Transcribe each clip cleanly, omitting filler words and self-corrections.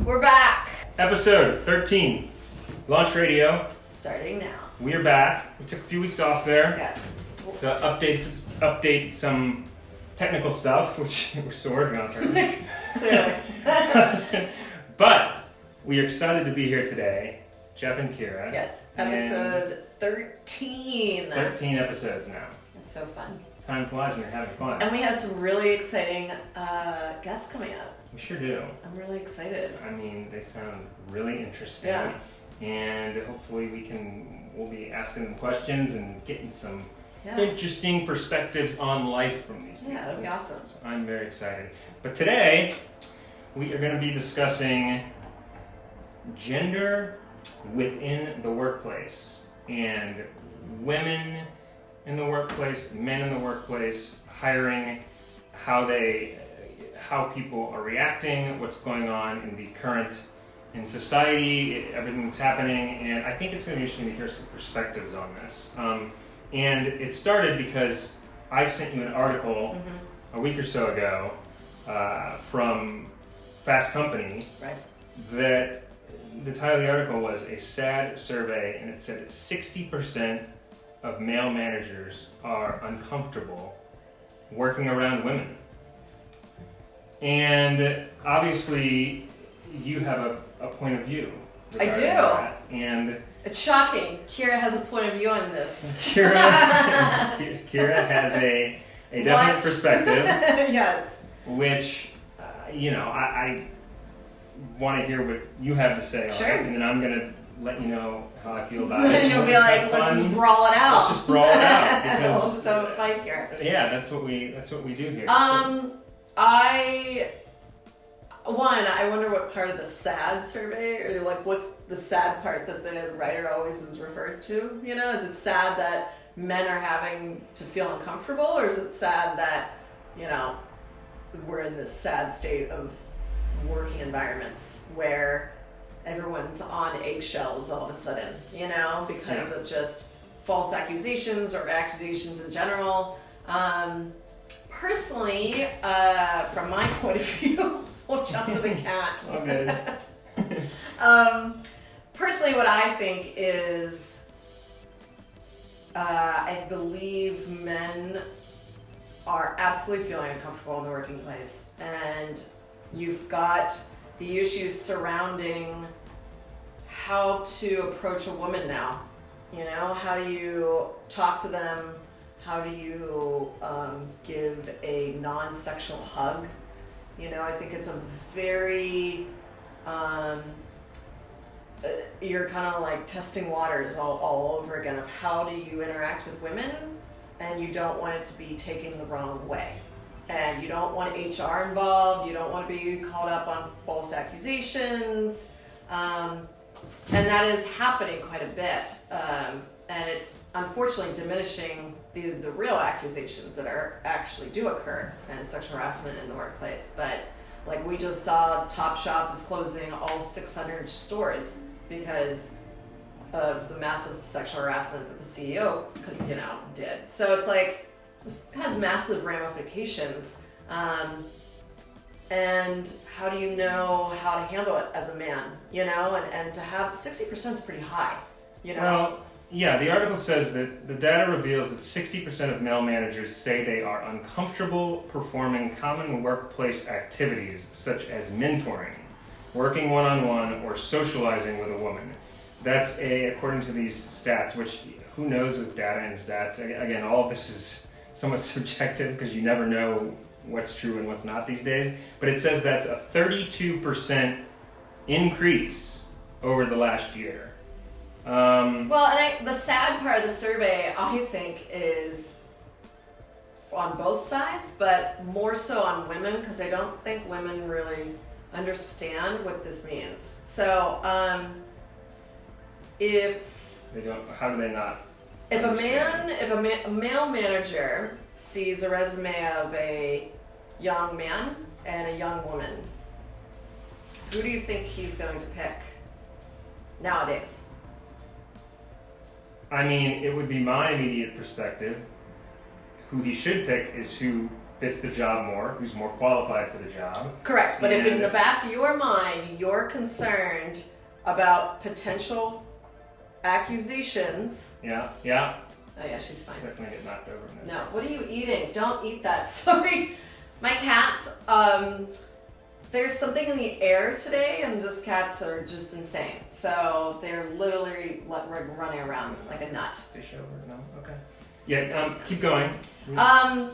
We're back. Episode 13, Launch Radio. Starting now. We are back. We took a few weeks off there Yes. to update some technical stuff, which we're still working on currently. Clearly. But we are excited to be here today, Geoff and Kira. Yes. Episode 13. 13 episodes now. It's so fun. Time flies when you're having fun. And we have some really exciting guests coming up. We sure do. I'm really excited. I mean, they sound really interesting. Yeah. And hopefully we'll be asking them questions and getting some interesting perspectives on life from these people. Yeah, that'd be awesome. So I'm very excited. But today, we are going to be discussing gender within the workplace and women in the workplace, men in the workplace, hiring, how people are reacting, what's going on in society, everything that's happening, and I think it's going to be interesting to hear some perspectives on this. And it started because I sent you an article a week or so ago from Fast Company. Right. That the title of the article was a sad survey, and it said 60% of male managers are uncomfortable working around women. And obviously, you have a point of view. I do. That. And it's shocking. Kira has a point of view on this. Kira has a definite perspective. Yes. Which, I want to hear what you have to say on it, and then I'm going to let you know how I feel about it. And you'll be like, let's just brawl it out. Let's just brawl it out. Because, we'll just have a fight here. Yeah, that's what we do here. I wonder what part of the sad survey, or like what's the sad part that the writer always is referred to? Is it sad that men are having to feel uncomfortable, or is it sad that, we're in this sad state of working environments where everyone's on eggshells all of a sudden, because of just false accusations or accusations in general. Personally, from my point of view, watch out for the cat. Okay. Personally, what I think is, I believe men are absolutely feeling uncomfortable in the working place, and you've got the issues surrounding how to approach a woman now. How do you talk to them? How do you give a non-sexual hug? I think it's a very, you're kind of like testing waters all over again of how do you interact with women, and you don't want it to be taken the wrong way. And you don't want HR involved, you don't want to be caught up on false accusations, and that is happening quite a bit. And it's unfortunately diminishing the real accusations that actually do occur in sexual harassment in the workplace. But like we just saw, Topshop is closing all 600 stores because of the massive sexual harassment that the CEO did. So it's like, this has massive ramifications. And how do you know how to handle it as a man, and to have 60% is pretty high, Well, yeah, the article says that the data reveals that 60% of male managers say they are uncomfortable performing common workplace activities such as mentoring, working one-on-one, or socializing with a woman. That's according to these stats, which who knows with data and stats. Again, all of this is somewhat subjective because you never know what's true and what's not these days. But it says that's a 32% increase over the last year. The sad part of the survey, I think, is on both sides, but more so on women, because I don't think women really understand what this means. So, if they don't, how do they not? If a male manager sees a resume of a young man and a young woman, who do you think he's going to pick nowadays? I mean, it would be my immediate perspective. Who he should pick is who fits the job more, who's more qualified for the job. Correct, but if in And- the back of your mind you're concerned about potential accusations. Yeah. Oh yeah, she's It's fine. definitely get knocked over in this. No, what are you eating? Don't eat that. Sorry. My cats, there's something in the air today, and just cats are just insane. So they're literally running around like a nut. Dish over? No? Okay. Yeah, keep going. I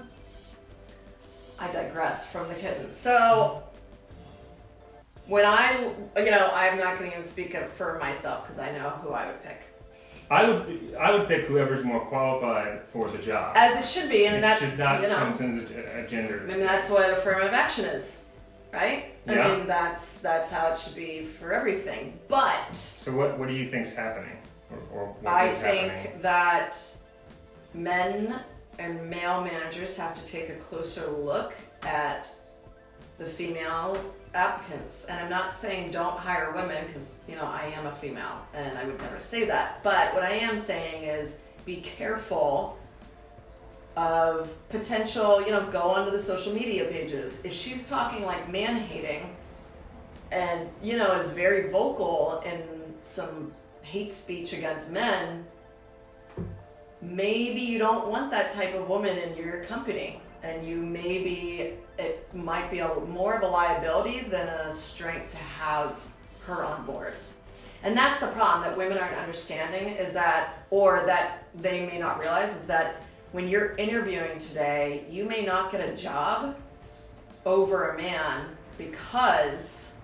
digress from the kittens. So when I'm not going to even speak up for myself because I know who I would pick. I would pick whoever's more qualified for the job. As it should be, and it that's, should not transcend a gender. I mean, that's what affirmative action is, right? Yeah. I mean, that's how it should be for everything. But So what do you think's happening? Or what I is think happening? that men and male managers have to take a closer look at the female applicants. And I'm not saying don't hire women because, I am a female and I would never say that. But what I am saying is be careful of potential, go onto the social media pages. If she's talking like man-hating and, is very vocal in some hate speech against men, maybe you don't want that type of woman in your company. And it might be more of a liability than a strength to have her on board. And that's the problem that women aren't understanding is that, or that they may not realize, is that when you're interviewing today, you may not get a job over a man because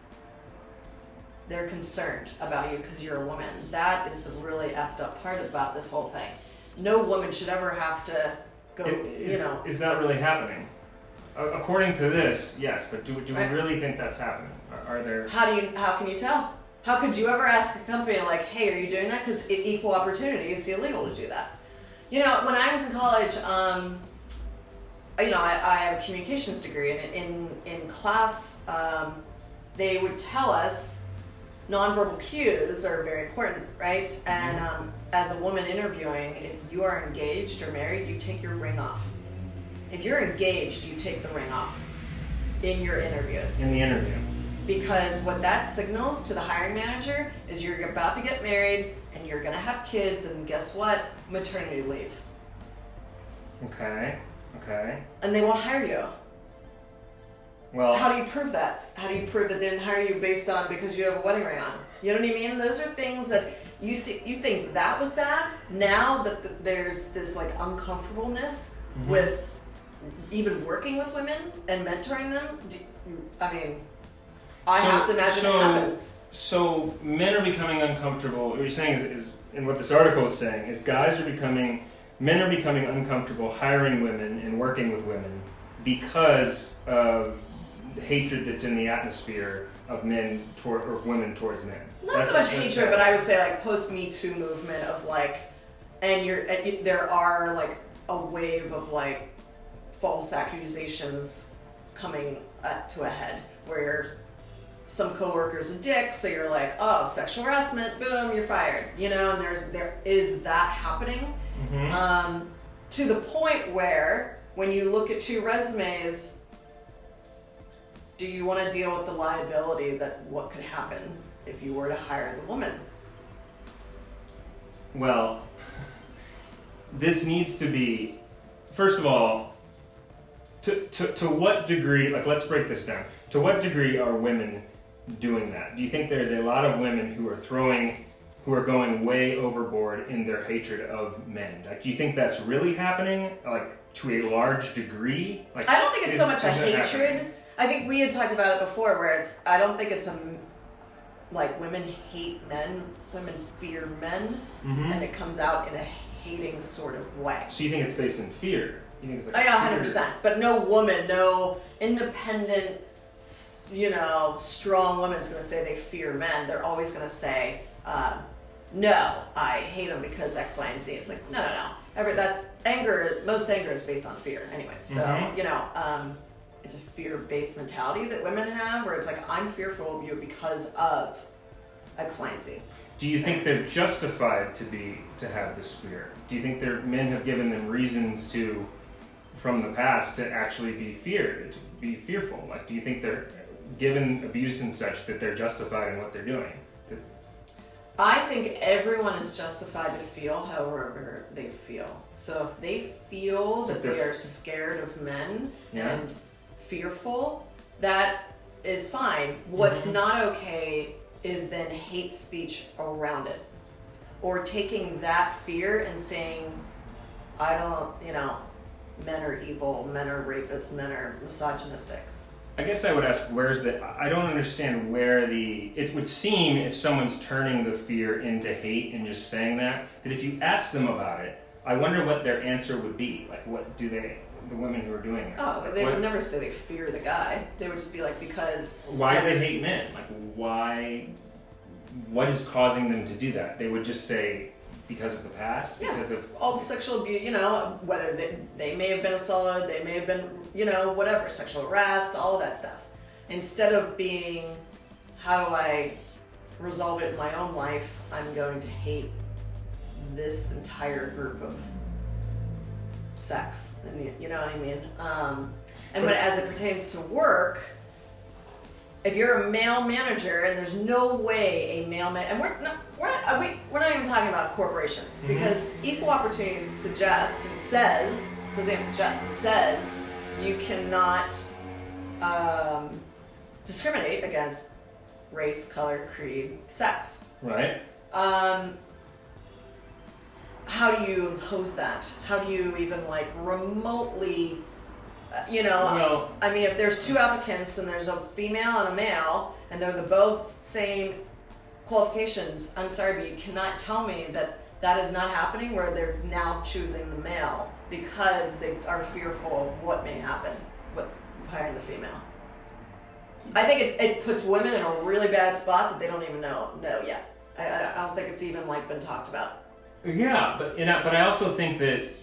they're concerned about you because you're a woman. That is the really effed up part about this whole thing. No woman should ever have to go, Is that really happening? According to this, yes, but do we really think that's happening? Are there... How can you tell? How could you ever ask a company like, hey, are you doing that? Because equal opportunity, it's illegal to do that. When I was in college, I have a communications degree, and in class, they would tell us nonverbal cues are very important, right? And as a woman interviewing, if you are engaged or married, you take your ring off. If you're engaged, you take the ring off in your interviews. In the interview. Because what that signals to the hiring manager is you're about to get married and you're going to have kids, and guess what? Maternity leave. Okay. And they won't hire you. Well... How do you prove that? How do you prove that they didn't hire you based on because you have a wedding ring on? You know what I mean? Those are things that you see. You think that was bad. Now that there's this like uncomfortableness with even working with women and mentoring them. I have to imagine it happens. So men are becoming uncomfortable. What you're saying is, and what this article is saying is, men are becoming uncomfortable hiring women and working with women because of the hatred that's in the atmosphere of men or women towards men. Not so much hatred, but I would say like post Me Too movement of like, there are like a wave of like false accusations coming to a head where some coworker's a dick, so you're like, oh, sexual harassment, boom, you're fired. And there is that happening to the point where when you look at two resumes, do you want to deal with the liability that what could happen if you were to hire the woman? Well, this needs to be, first of all, to what degree, like let's break this down. To what degree are women doing that? Do you think there's a lot of women who are going way overboard in their hatred of men? Like, do you think that's really happening, like to a large degree? Like, I don't think it's so much a hatred. Happening? I think we had talked about it before, where I don't think it's like women hate men, women fear men, and it comes out in a hating sort of way. So you think it's based in fear? You think it's like 100%. But no woman, no independent, strong woman's going to say they fear men. They're always going to say, no, I hate them because X, Y, and Z. It's like, no. That's anger. Most anger is based on fear anyway. So, it's a fear-based mentality that women have where it's like, I'm fearful of you because of X, Y, and Z. Do you think they're justified to have this fear? Do you think men have given them reasons to from the past to actually be feared, to be fearful? Like, do you think they're given abuse and such that they're justified in what they're doing? I think everyone is justified to feel however they feel. So if they feel that they are scared of men and fearful, that is fine. What's not okay is then hate speech around it. Or taking that fear and saying, I don't, men are evil, men are rapists, men are misogynistic. I guess I would ask, I don't understand where it would seem if someone's turning the fear into hate and just saying that if you ask them about it, I wonder what their answer would be. Like, what do the women who are doing it? Oh, they would never say they fear the guy. They would just be like, because... Why do they hate men? Like, why... What is causing them to do that? They would just say, because of the past? Yeah, because of all the sexual abuse, whether they may have been assaulted, they may have been, whatever, sexual harassed, all of that stuff. Instead of being, how do I resolve it in my own life, I'm going to hate this entire group of sex. And you know what I mean? But as it pertains to work, if you're a male manager, and there's no way a male man, and we're not even talking about corporations, because equal opportunity says you cannot discriminate against race, color, creed, sex. Right. How do you impose that? How do you even remotely? If there's two applicants and there's a female and a male, and they're both same qualifications, I'm sorry, but you cannot tell me that is not happening, where they're now choosing the male because they are fearful of what may happen with hiring the female. I think it puts women in a really bad spot that they don't even know yet. I don't think it's even been talked about. Yeah, but I also think that,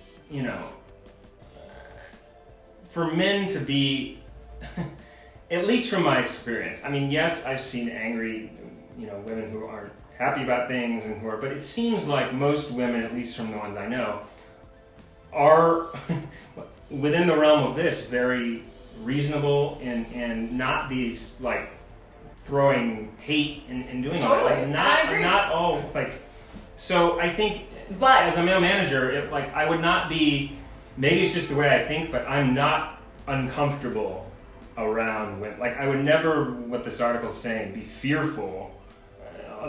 for men to be, at least from my experience, yes, I've seen angry, women who aren't happy about things but it seems like most women, at least from the ones I know, are within the realm of this very reasonable and not these throwing hate and doing all totally. that. I agree. Not all so I think, but as a male manager, I would not be. Maybe it's just the way I think, but I'm not uncomfortable around women. I would never, what this article's saying, be fearful.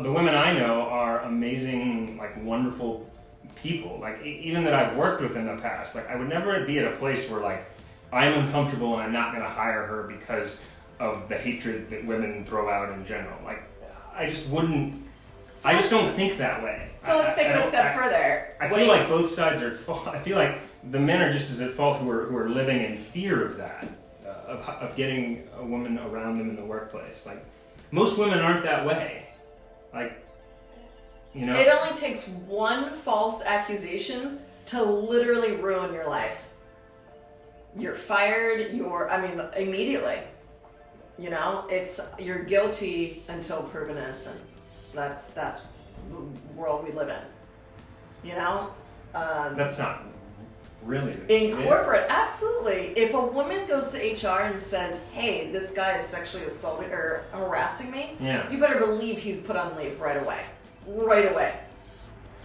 The women I know are amazing, wonderful people. Even that I've worked with in the past. I would never be at a place where I'm uncomfortable and I'm not going to hire her because of the hatred that women throw out in general. I just wouldn't. I just don't think that way. So let's take it a step further. I feel like both sides are at fault. I feel like the men are just as at fault who are living in fear of that, of getting a woman around them in the workplace. Most women aren't that way. It only takes one false accusation to literally ruin your life. You're fired. Immediately. You're guilty until proven innocent. That's the world we live in. That's not really in corporate. Absolutely. If a woman goes to HR and says, "Hey, this guy is sexually assaulting or harassing me," you better believe he's put on leave right away.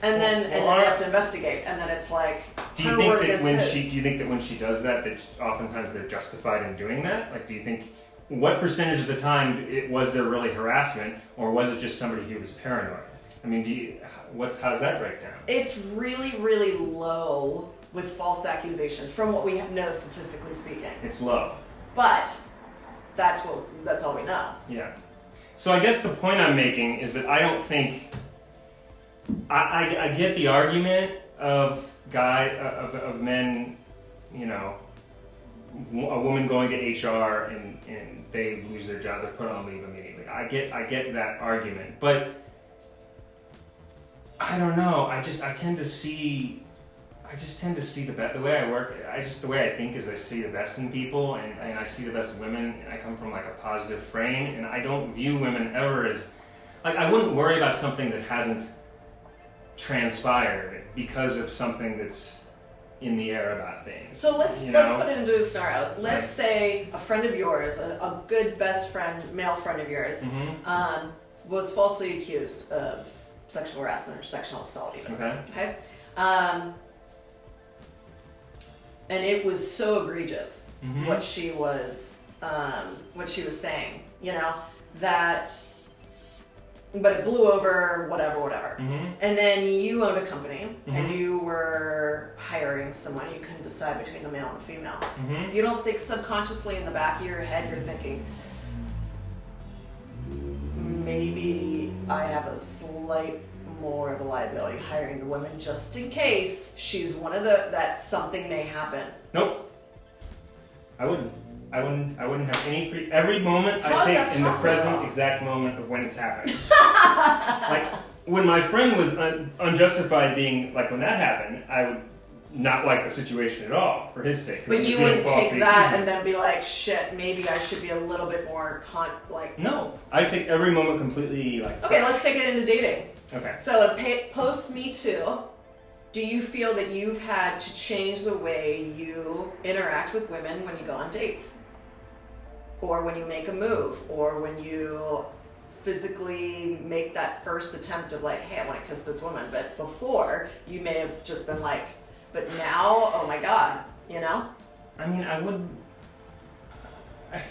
And then they have to investigate, and then it's do you think that when she does that oftentimes they're justified in doing that? Do you think? What percentage of the time was there really harassment, or was it just somebody who was paranoid? How does that break down? It's really, really low with false accusations, from what we know statistically speaking. It's low. But that's all we know. Yeah. So I guess the point I'm making is that I don't think I get the argument of men, a woman going to HR and they lose their job, they're put on leave immediately. I get that argument, but I don't know. I tend to see the way I work. The way I think is I see the best in people, and I see the best in women, and I come from a positive frame, and I don't view women ever as I wouldn't worry about something that hasn't transpired because of something that's in the air about things. So let's put it into a scenario. Let's say a friend of yours, a good best friend, male friend of yours, was falsely accused of sexual harassment or sexual assault even. Okay? And it was so egregious what she was saying, that, but it blew over, whatever. And then you owned a company and you were hiring someone. You couldn't decide between the male and the female. You don't think subconsciously in the back of your head you're thinking, maybe I have a slight more of a liability hiring the women just in case she's one of that something may happen. Nope. I wouldn't have any every moment How I is that take in the possible? present exact moment of when it's happening. Like when my friend was unjustified being like when that happened, I would not like the situation at all for his sake. But you wouldn't take that and then be like, shit, maybe I should be a little bit more No, I take every moment completely like. Okay, let's take it into dating. Okay. So post Me Too, do you feel that you've had to change the way you interact with women when you go on dates? Or when you make a move? Or when you physically make that first attempt of like, hey, I want to kiss this woman. But before, you may have just been like, but now, oh my God, I mean, I wouldn't.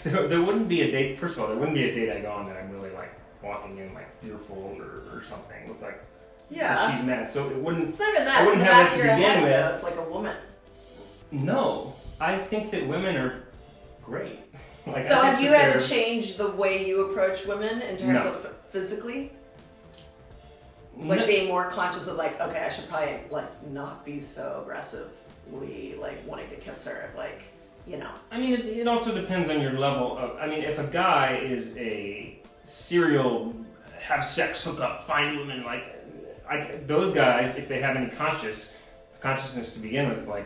There wouldn't be a date. First of all, there wouldn't be a date I go on that I'm really like walking in like fearful or something with like. Yeah. She's mad, so it wouldn't. It's not even that. I It's in wouldn't the have back that of to your begin head, with. though. It's like a woman. No, I think that women are great. Like, So I think have you that had they're- to change the way you approach women in terms No. of physically? Like No. being more conscious of like, okay, I should probably like not be so aggressively like wanting to kiss her, like, I mean, it also depends on your level of. I mean, if a guy is a serial have sex, hook up, find women, those guys, if they have any consciousness to begin with, like,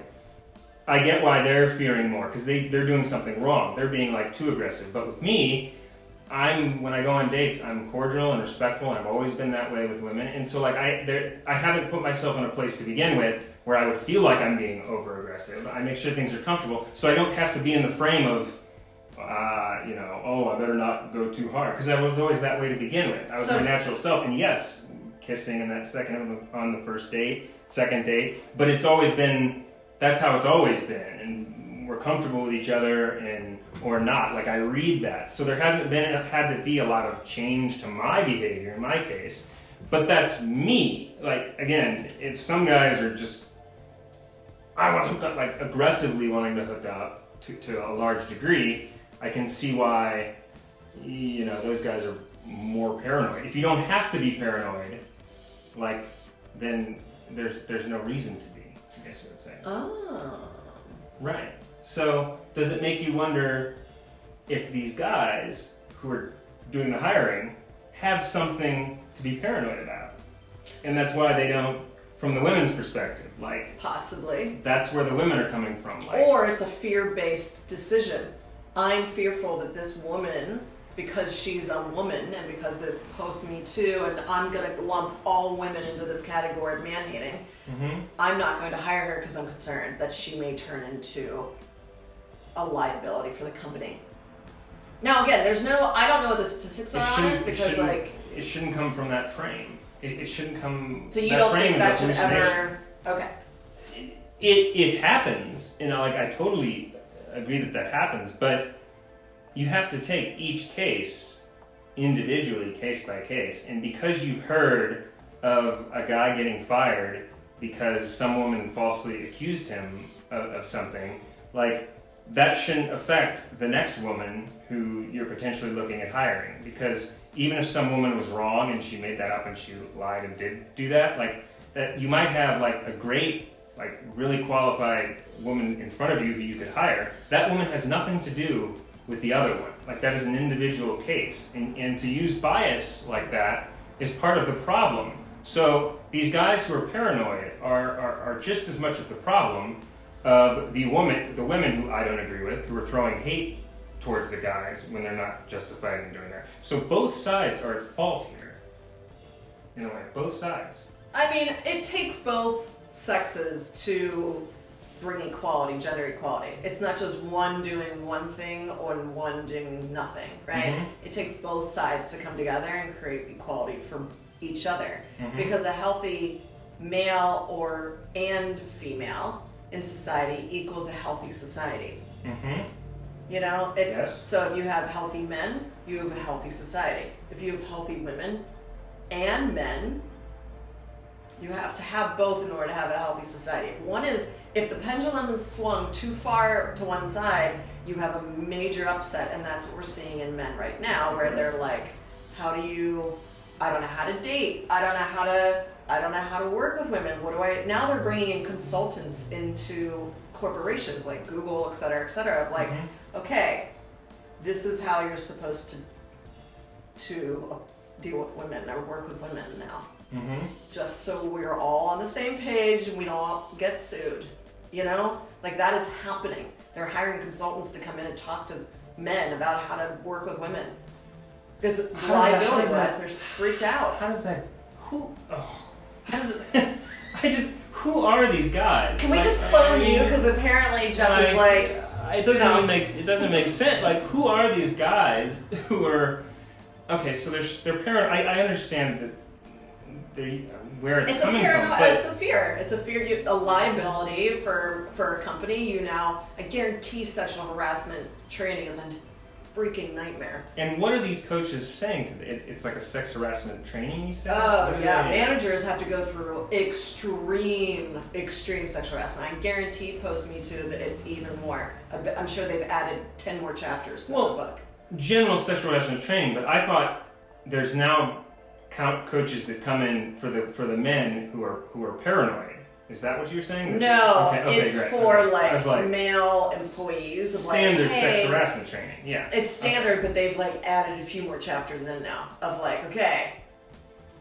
I get why they're fearing more because they're doing something wrong. They're being like too aggressive. But with me, when I go on dates, I'm cordial and respectful, and I've always been that way with women. And so like I haven't put myself in a place to begin with where I would feel like I'm being over aggressive. I make sure things are comfortable, so I don't have to be in the frame of, oh, I better not go too hard, because I was always that way to begin with. I was my natural self, and yes, kissing and that second on the first date, second date, but it's always been. That's how it's always been, and we're comfortable with each other, or not. Like I read that, so there hasn't had to be a lot of change to my behavior in my case. But that's me. Like again, if some guys are just, I want to hook up, like aggressively wanting to hook up to a large degree, I can see why, those guys are more paranoid. If you don't have to be paranoid, like then there's no reason to be. I guess you would say. Oh. Right. So, does it make you wonder if these guys who are doing the hiring have something to be paranoid about? And that's why they don't, from the women's perspective, like... Possibly. That's where the women are coming from. Like, or it's a fear-based decision. I'm fearful that this woman, because she's a woman and because this post-Me Too, and I'm going to lump all women into this category of man-hating, I'm not going to hire her because I'm concerned that she may turn into a liability for the company. Now again, I don't know what the statistics are on it because it shouldn't come from that frame. It shouldn't come. So you that don't frame think is that a should ever? Okay. It happens, I totally agree that happens, but you have to take each case individually, case by case, and because you've heard of a guy getting fired because some woman falsely accused him of something, like that shouldn't affect the next woman who you're potentially looking at hiring, because even if some woman was wrong and she made that up and she lied and did do that, like that you might have like a great, like really qualified woman in front of you who you could hire. That woman has nothing to do with the other one. Like that is an individual case, and to use bias like that is part of the problem. So these guys who are paranoid are just as much of the problem of the women who I don't agree with, who are throwing hate towards the guys when they're not justified in doing that. So both sides are at fault here. In a way, both sides. I mean, it takes both sexes to bring equality, gender equality. It's not just one doing one thing or one doing nothing, right? Mm-hmm. It takes both sides to come together and create equality for each other. Mm-hmm. Because a healthy male and female in society equals a healthy society. Mm-hmm. You know, it's Yes. so if you have healthy men, you have a healthy society. If you have healthy women and men, you have to have both in order to have a healthy society. If the pendulum is swung too far to one side, you have a major upset, and that's what we're seeing in men right now, where they're like, I don't know how to date, I don't know how to work with women. Now they're bringing in consultants into corporations like Google, et cetera, of like, okay, this is how you're supposed to deal with women or work with women now. Mm-hmm. Just so we're all on the same page and we don't get sued. You know? Like that is happening. They're hiring consultants to come in and talk to men about how to work with women. Because liability-wise, they're freaked out. How does that, who are these guys? Can we just clone you? Because apparently Geoff is like, it doesn't make sense. Like, who are these guys who are, okay, so they're parent, I understand that where it's coming from. But it's a fear. It's a fear, a liability for a company. I guarantee sexual harassment training is a freaking nightmare. And what are these coaches saying to them? It's like a sex harassment training, you said? Oh, yeah. Managers have to go through extreme sexual harassment. I guarantee post-Me Too that it's even more. I'm sure they've added 10 more chapters to the book. General sexual harassment training, but I thought there's now coaches that come in for the men who are paranoid. Is that what you were saying? No, okay, it's great. for okay. like male employees. Of standard like, hey, sex harassment training. Yeah, it's standard, but they've like added a few more chapters in now of like, okay,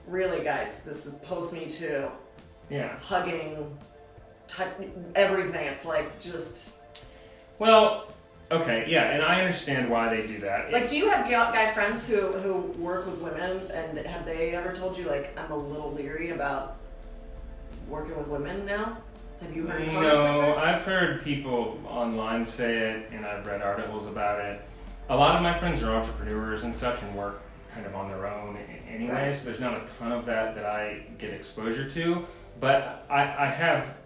really guys, this is post-Me Too. Yeah, hugging, everything. It's like just. Well, okay, yeah, and I understand why they do that. Like, do you have guy friends who work with women, and have they ever told you like, I'm a little leery about working with women now? Have you heard comments like that? I've heard people online say it, and I've read articles about it. A lot of my friends are entrepreneurs and such, and work kind of on their own anyway, right. So there's not a ton of that I get exposure to. But I have,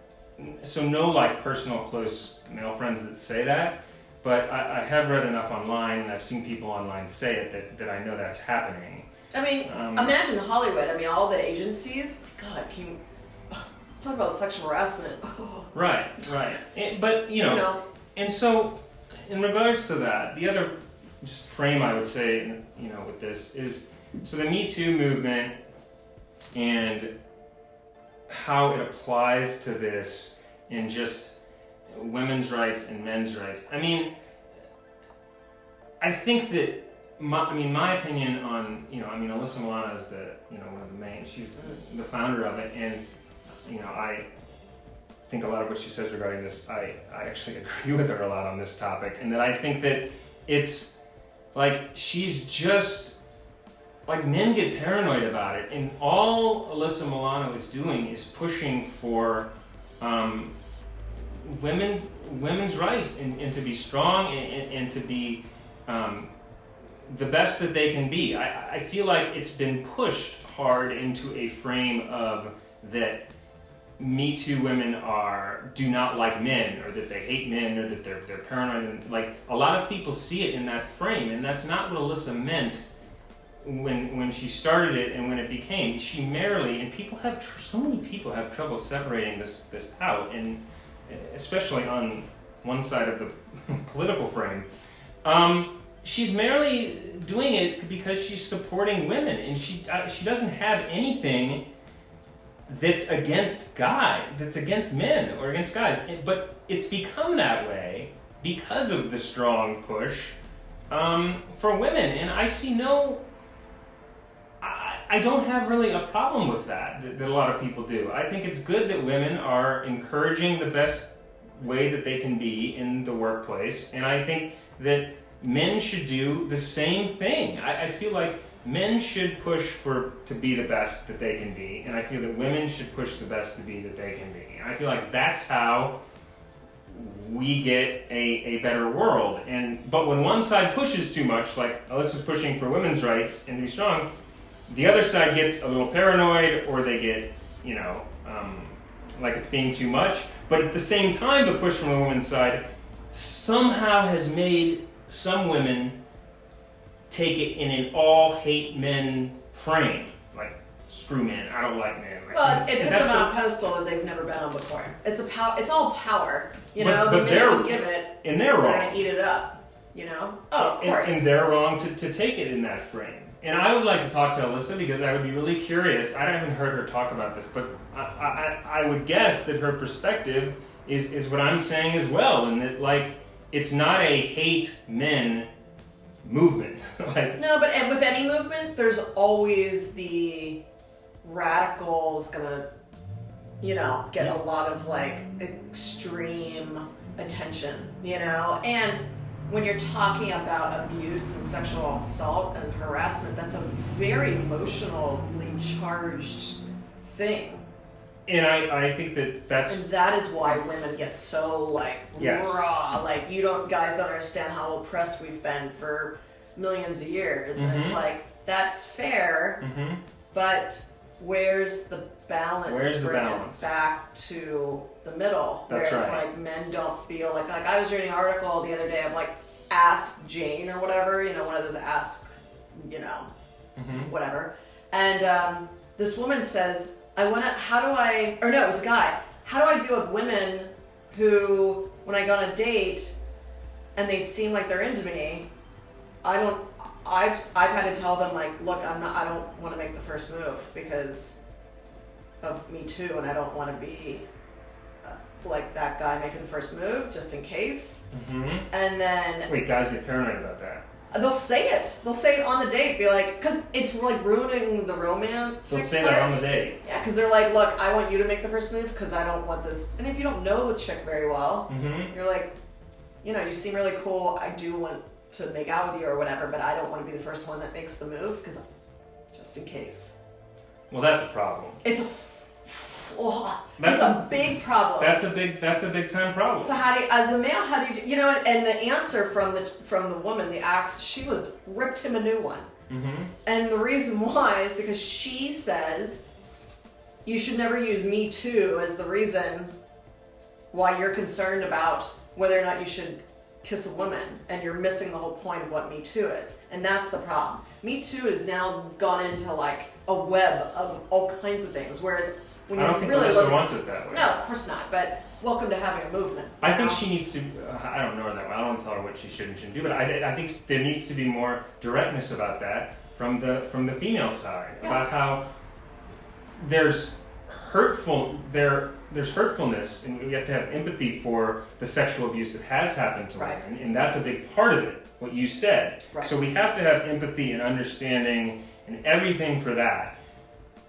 so no like personal close male friends that say that, but I have read enough online, and I've seen people online say it that I know that's happening. I mean, imagine Hollywood. I mean, all the agencies. God, can you talk about sexual harassment? Right. But you know, and so in regards to that, the other just frame I would say, with this is, so the Me Too movement and how it applies to this in just women's rights and men's rights. I mean, I think that my opinion on, Alyssa Milano is one of the main, she's the founder of it, and I think a lot of what she says regarding this, I actually agree with her a lot on this topic, and that I think that it's like she's just like, men get paranoid about it, and all Alyssa Milano is doing is pushing for women's rights and to be strong and to be the best that they can be. I feel like it's been pushed hard into a frame of that Me Too women do not like men, or that they hate men, or that they're paranoid, and like a lot of people see it in that frame, and that's not what Alyssa meant when she started it and when it became. She merely, and so many people have trouble separating this out, and especially on one side of the political frame. She's merely doing it because she's supporting women, and she doesn't have anything that's against men or against guys, but it's become that way because of the strong push for women, and I don't have really a problem with that a lot of people do. I think it's good that women are encouraging the best way that they can be in the workplace, and I think that men should do the same thing. I feel like men should push to be the best that they can be, and I feel that women should push the best to be that they can be. And I feel like that's how we get a better world. But when one side pushes too much, like Alyssa's pushing for women's rights and to be strong, the other side gets a little paranoid, or they get, like it's being too much. But at the same time, the push from the women's side somehow has made some women take it in an all hate men frame. Like, screw men, I don't like men. Like, well, it puts them on a pedestal that they've never been on before. It's all power. The minute you give it, and they're wrong. They're going to eat it up. Oh, of course. And they're wrong to take it in that frame. And I would like to talk to Alyssa because I would be really curious. I haven't heard her talk about this, but I would guess that her perspective is what I'm saying as well, and that, like, it's not a hate men movement. No, but with any movement, there's always the radicals gonna, get a lot of like extreme attention, and when you're talking about abuse and sexual assault and harassment, that's a very emotionally charged thing. And I think that's... And that is why women get so, like, yes. raw. Like, guys don't understand how oppressed we've been for millions of years. Mm-hmm. And it's like, that's fair, mm-hmm. but where's the balance? Where's the bring balance? It back to the middle. That's where it's right. like, men don't feel like I was reading an article the other day of, like, Ask Jane or whatever, one of those Ask, mm-hmm. whatever. And this woman says, it was a guy. How do I deal with women who, when I go on a date and they seem like they're into me, I've had to tell them, like, look, I don't want to make the first move because of Me Too, and I don't want to be like that guy making the first move just in case. Mm-hmm. And then... Wait, guys get paranoid about that. They'll say it. They'll say it on the date. Be like, because it's like ruining the romance. They'll say that on the date. Yeah, because they're like, look, I want you to make the first move because I don't want this. And if you don't know the chick very well, mm-hmm. you're like, you seem really cool. I do want to make out with you or whatever, but I don't want to be the first one that makes the move because just in case. Well, that's a problem. It's a big problem. That's a big time problem. So as a male, how do you and the answer from the woman, the axe, she ripped him a new one. Mm-hmm. And the reason why is because she says you should never use Me Too as the reason why you're concerned about whether or not you should kiss a woman, and you're missing the whole point of what Me Too is. And that's the problem. Me Too has now gone into like a web of all kinds of things, whereas when I don't think really Alyssa wants it that way. No, of course not. But welcome to having a movement. I think she needs to. I don't know her that well. I don't want to tell her what she should and shouldn't do. But I think there needs to be more directness about that from the female side, about how there's hurtfulness, and we have to have empathy for the sexual abuse that has happened to women, and that's a big part of it. What you said. Right. So we have to have empathy and understanding and everything for that.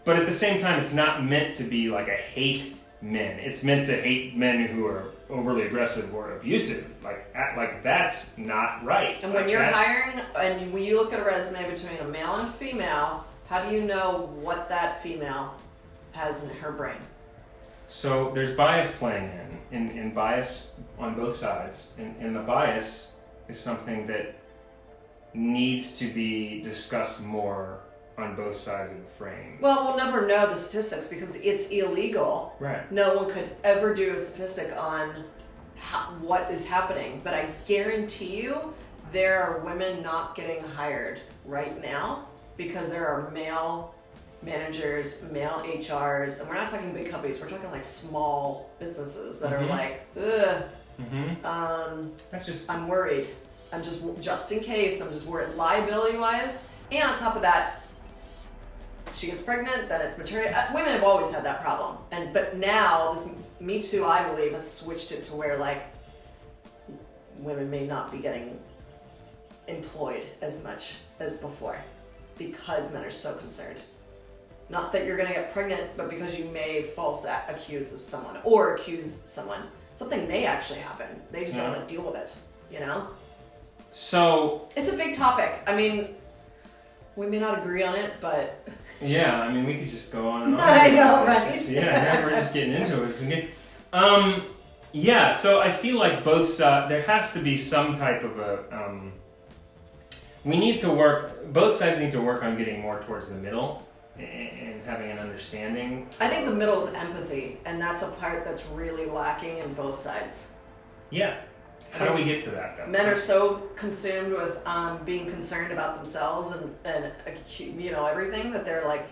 But at the same time, it's not meant to be like a hate men. It's meant to hate men who are overly aggressive or abusive. Like that's not right. And when you're hiring, and when you look at a resume between a male and a female, how do you know what that female has in her brain? So there's bias playing in bias on both sides. And the bias is something that needs to be discussed more on both sides of the frame. Well, we'll never know the statistics because it's illegal. Right. No one could ever do a statistic on what is happening, but I guarantee you there are women not getting hired right now because there are male managers, male HRs, and we're not talking big companies, we're talking like small businesses that mm-hmm. are like, ugh, mm-hmm. That's just... I'm worried. I'm just in case, I'm just worried liability-wise. And on top of that, she gets pregnant, then it's maternity. Women have always had that problem, but now this Me Too, I believe, has switched it to where like women may not be getting employed as much as before because men are so concerned. Not that you're going to get pregnant, but because you may false accuse of someone or accuse someone. Something may actually happen. They just don't want to deal with it, So it's a big topic. I mean, we may not agree on it, but... Yeah, I mean, we could just go on and on. I know, right? Yeah, we're just getting into it. Yeah, so I feel like both sides, there has to be some type of a, both sides need to work on getting more towards the middle and having an understanding. I think the middle is empathy, and that's a part that's really lacking in both sides. Yeah. How do we get to that, though? Men are so consumed with being concerned about themselves and everything that they're like,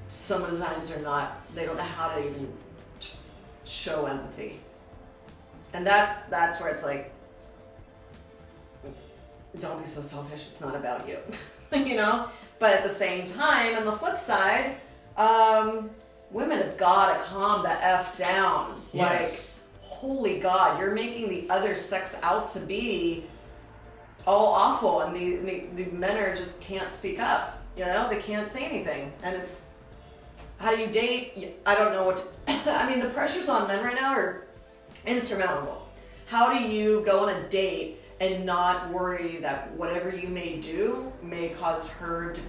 some of the times they don't know how to even show empathy. And that's where it's like, don't be so selfish, it's not about you. But at the same time, on the flip side, women have got to calm the F down. Yes. Like, holy God, you're making the other sex out to be all awful, and the men are just can't speak up. They can't say anything, and it's, how do you date? I don't know what I mean, the pressures on men right now are insurmountable. How do you go on a date and not worry that whatever you may do may cause her to,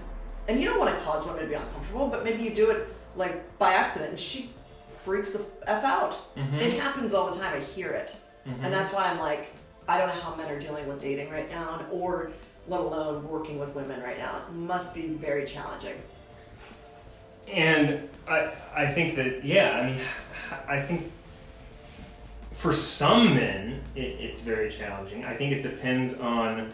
and you don't want to cause women to be uncomfortable, but maybe you do it like by accident and she freaks the F out. Mm-hmm. It happens all the time, I hear it. Mm-hmm. And that's why I'm like, I don't know how men are dealing with dating right now, or let alone working with women right now. It must be very challenging. And I think that, I think for some men, it's very challenging. I think it depends on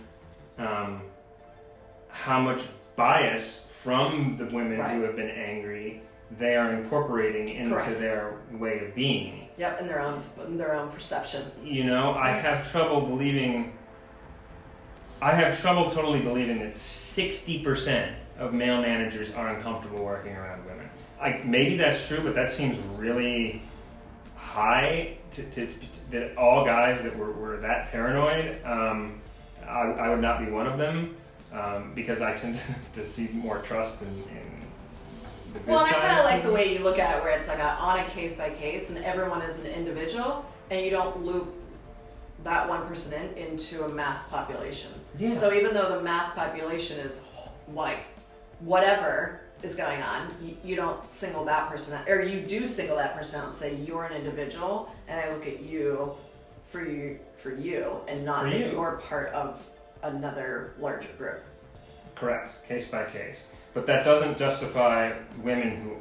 how much bias from the women who have been angry they are incorporating into their way of being. Yep, in their own perception. I have trouble totally believing that 60% of male managers are uncomfortable working around women. Maybe that's true, but that seems really high to that all guys that were that paranoid. I would not be one of them because I tend to see more trust in the good side. Well, I kind of like the way you look at it, where it's like on a case by case, and everyone is an individual, and you don't loop that one person into a mass population. Yeah. So even though the mass population is like whatever is going on, you don't single that person out, or you do single that person out and say you're an individual, and I look at you for you, and not that you're part of another larger group. Correct, case by case. But that doesn't justify women who,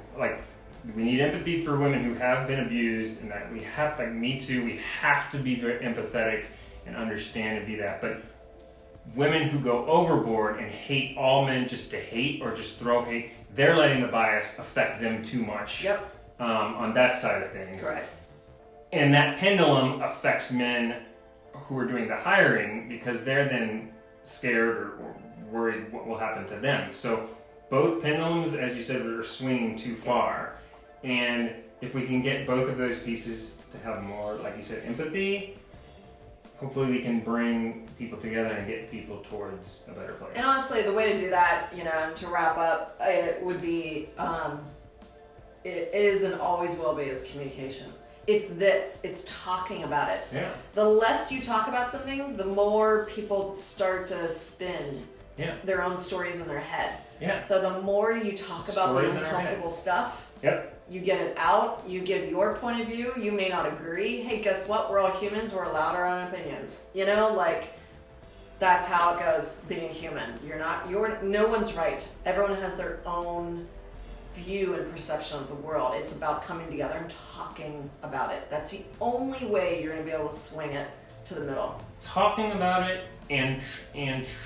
we need empathy for women who have been abused, and that we have, me too, we have to be very empathetic and understand and be that. But women who go overboard and hate all men just to hate or just throw hate, they're letting the bias affect them too much. Yep. On that side of things. Correct. And that pendulum affects men who are doing the hiring because they're then scared or worried what will happen to them. So both pendulums, as you said, are swinging too far. And if we can get both of those pieces to have more, like you said, empathy, hopefully we can bring people together and get people towards a better place. And honestly, the way to do that, to wrap up, it would be, it is and always will be, is communication. It's talking about it. Yeah. The less you talk about something, the more people start to spin their own stories in their head. Yeah. So the more you talk about the uncomfortable stuff, you get it out, you give your point of view, you may not agree. Hey, guess what? We're all humans, we're allowed our own opinions. That's how it goes being human. No one's right. Everyone has their own view and perception of the world. It's about coming together and talking about it. That's the only way you're going to be able to swing it to the middle. Talking about it and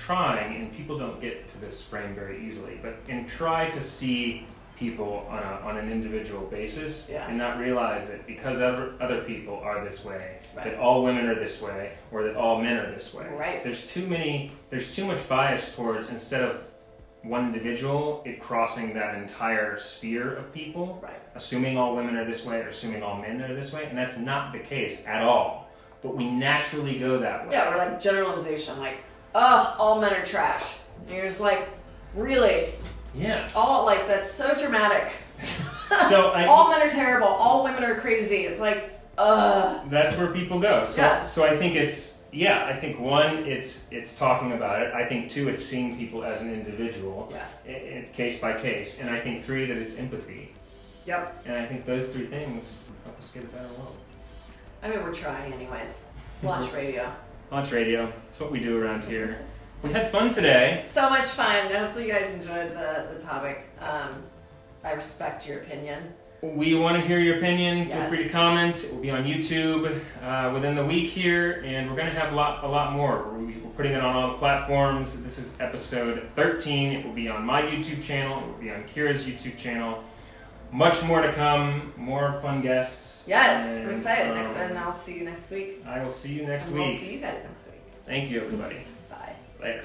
trying, and people don't get to this frame very easily, and try to see people on an individual basis and not realize that because other people are this way, that all women are this way, or that all men are this way. Right. There's too much bias towards, instead of one individual, it crossing that entire sphere of people, assuming all women are this way or assuming all men are this way, and that's not the case at all. But we naturally go that way. Yeah, we're like generalization, all men are trash. And you're just like, really? Yeah. That's so dramatic. So all men are terrible, all women are crazy. It's like, that's where people go. So I think I think one, it's talking about it. I think two, it's seeing people as an individual, case by case. And I think three, that it's empathy. Yep. And I think those three things help us get a better world. I mean, we're trying anyways. Launch radio. Launch radio. That's what we do around here. We had fun today. So much fun. Hopefully you guys enjoyed the topic. I respect your opinion. We want to hear your opinion. Feel free to Yes. comment. It will be on YouTube within the week here, and we're going to have a lot more. We're putting it on all the platforms. This is episode 13. It will be on my YouTube channel. It will be on Kira's YouTube channel. Much more to come. More fun guests. Yes, And, I'm excited. And I'll see you next week. I will see you next And week. we'll see you guys next week. Thank you, everybody. Bye. Later.